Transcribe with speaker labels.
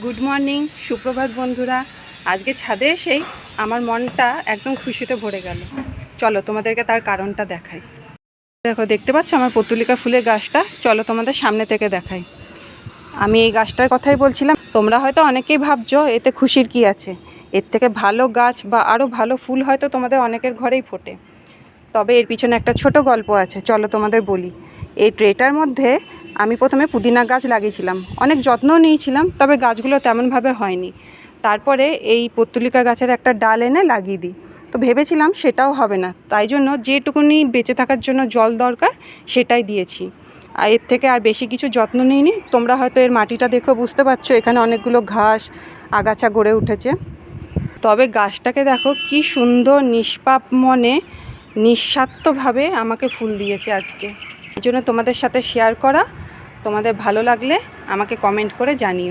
Speaker 1: Good morning, সুপ্রভাত বন্ধুরা। আজকে ছাদে এসেই আমার মনটা একদম খুশিতে ভরে গেল। চলো তোমাদেরকে তার কারণটা দেখাই। দেখো, দেখতে পাচ্ছ আমার পত্তুলিকা ফুলের গাছটা? চলো তোমাদের সামনে থেকে দেখাই। আমি এই গাছটার কথাই বলছিলাম। তোমরা হয়তো অনেকেই ভাবছো এতে খুশির কি আছে, এর থেকে ভালো গাছ বা আরও ভালো ফুল হয়তো তোমাদের অনেকের ঘরেই ফোটে। তবে এর পিছনে একটা ছোট গল্প আছে, চলো তোমাদের বলি। এই ট্রেটার মধ্যে আমি প্রথমে পুদিনা গাছ লাগিয়েছিলাম, অনেক যত্নও নিয়েছিলাম, তবে গাছগুলো তেমনভাবে হয়নি। তারপরে এই পত্তুলিকা গাছের একটা ডাল এনে লাগিয়ে দিই। তো ভেবেছিলাম সেটাও হবে না, তাই জন্য যেটুকুনি বেঁচে থাকার জন্য জল দরকার সেটাই দিয়েছি। আর এর থেকে আর বেশি কিছু যত্ন নিইনি। তোমরা হয়তো এর মাটিটা দেখো বুঝতে পারছো, এখানে অনেকগুলো ঘাস আগাছা গড়ে উঠেছে। তবে গাছটাকে দেখো কি সুন্দর নিষ্পাপ মনে নিঃস্বার্থভাবে আমাকে ফুল দিয়েছে আজকে। এই জন্য তোমাদের সাথে শেয়ার করা। তোমাদের ভালো লাগলে আমাকে কমেন্ট করে জানিও।